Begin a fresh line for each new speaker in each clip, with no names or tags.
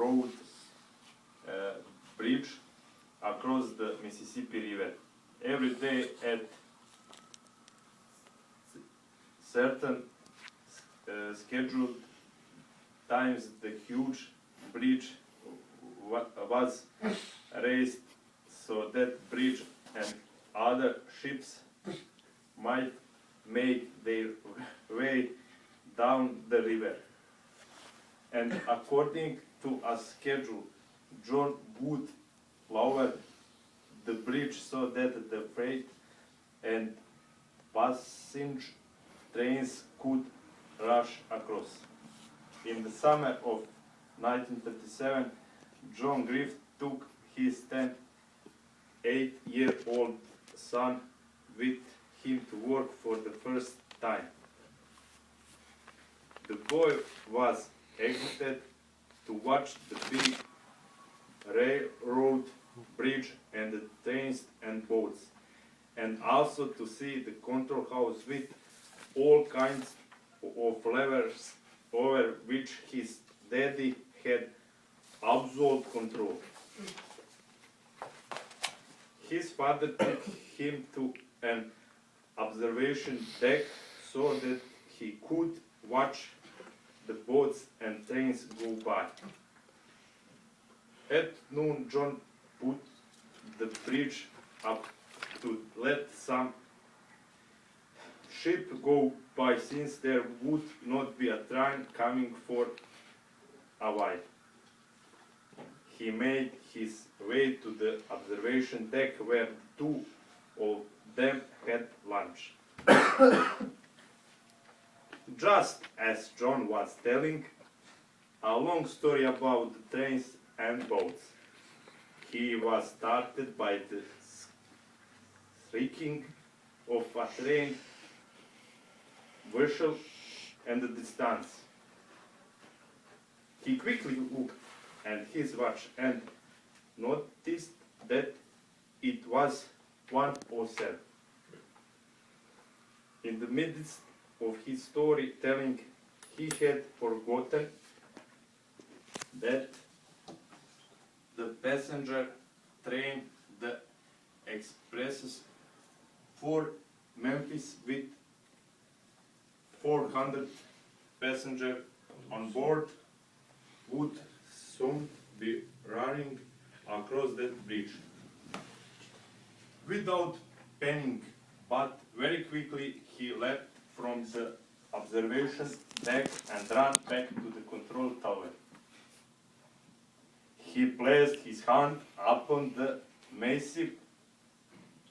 road bridge across the Mississippi River. Every day at certain scheduled times, the huge bridge was raised so that bridge and other ships might make their way down the river. And according to a schedule, John would lower the bridge so that the freight and passenger trains could rush across. In the summer of 1937, John Griff took his 8-year-old son with him to work for the first time. The boy was excited to watch the big railroad bridge and the trains and boats, and also to see the control house with all kinds of levers over which his daddy had absolute control. His father took him to an observation deck so that he could watch the boats and trains go by. At noon, John put the bridge up to let some ship go by, since there would not be a train coming for a while. He made his way to the observation deck where two of them had lunch. Just as John was telling a long story about the trains and boats, he was startled by the shrieking of a train whistle in the distance. He quickly looked at his watch and noticed that it was 1:07. In the midst of his storytelling, he had forgotten that the passenger train, the expresses for Memphis with 400 passengers on board, would soon be running across that bridge. Without panic, but very quickly, he leapt from the observation deck and ran back to the control tower. He placed his hand upon the massive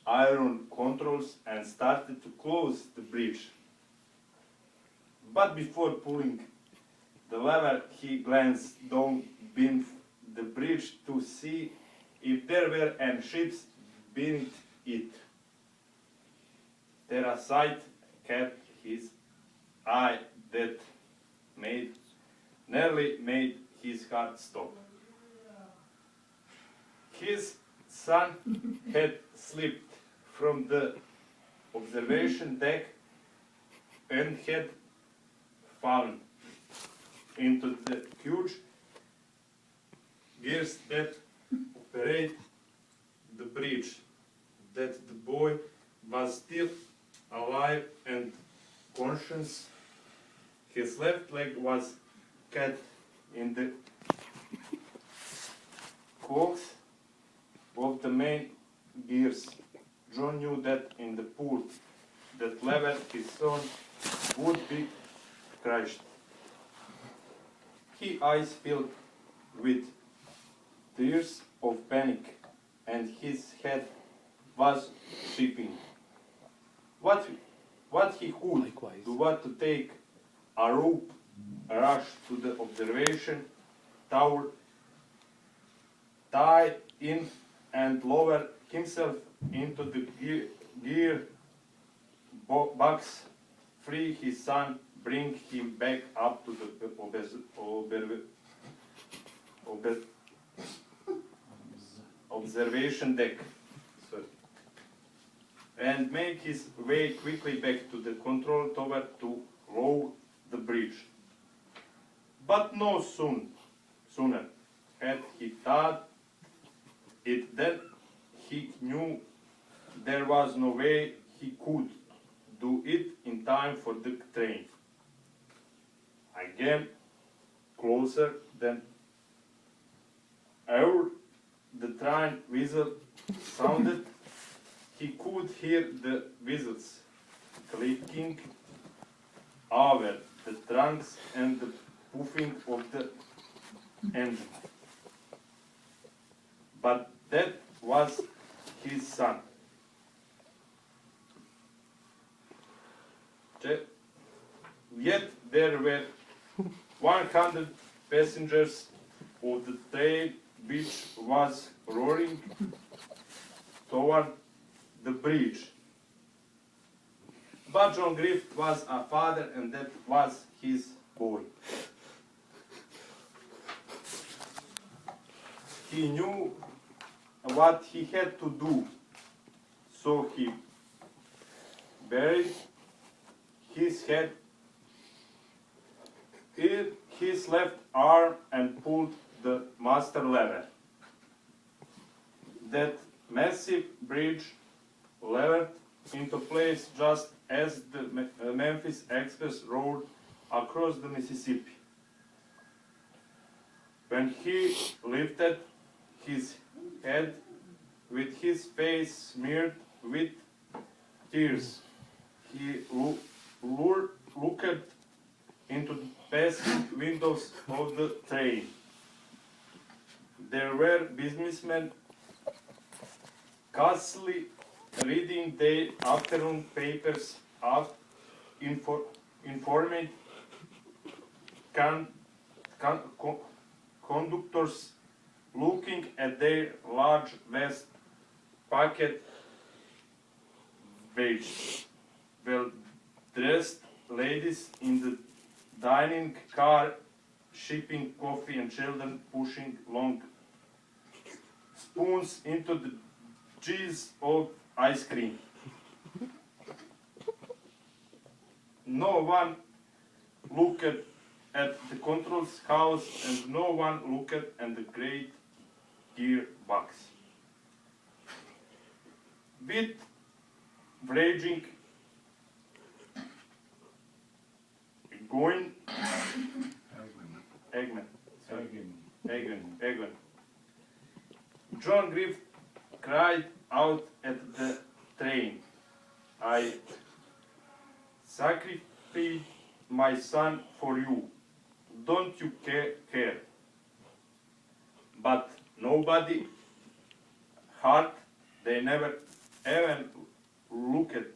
iron controls and started to close the bridge. But before pulling the lever, he glanced down beneath the bridge to see if there were any ships beneath it. There a sight caught his eye that nearly made his heart stop. His son had slipped from the observation deck and had fallen into the huge gears that operate the bridge. That the boy was still alive and conscious. His left leg was caught in the cogs of the main gears. John knew that in the pull that lever his son would be crushed. His eyes filled with tears of panic, and his head was shaking. What he could do was to take a rope, rush to the observation tower, tie in and lower himself into the gear box, free his son, bring him back up to the observation deck, and make his way quickly back to the control tower to lower the bridge. But no sooner thought it, then he knew there was no way he could do it in time for the train. Again, closer than ever, the train whistle sounded. He could hear the whistles clicking over the trunks and the puffing of the engine. But that was his son. Yet there were 100 passengers of the train which was roaring toward the bridge. But John Griffith was a father, and that was his boy. He knew what he had to do, so he buried his head in his left arm and pulled the master lever. That massive bridge levered into place just as the Memphis Express rode across the Mississippi. When he lifted his head with his face smeared with tears, he looked into the passing windows of the train. There were businessmen casually reading their afternoon papers, informing conductors looking at their large vest packet bags, well-dressed ladies in the dining car shipping coffee, and children pushing long spoons into the cheese of ice cream. No one looked at the controls house, and no one looked at the great gearbox. With raging, going, Eggman. John Griffith cried out at the train, "I sacrificed my son for you. Don't you care?" But nobody heard. They never even looked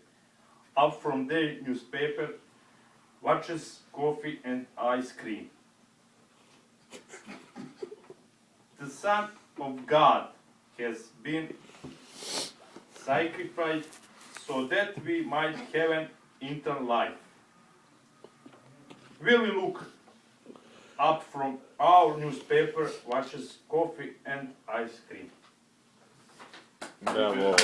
up from their newspaper, watches, coffee, and ice cream. The Son of God has been sacrificed so that we might have an eternal life. Will we look up from our newspaper, watches, coffee, and ice cream?
Bravo.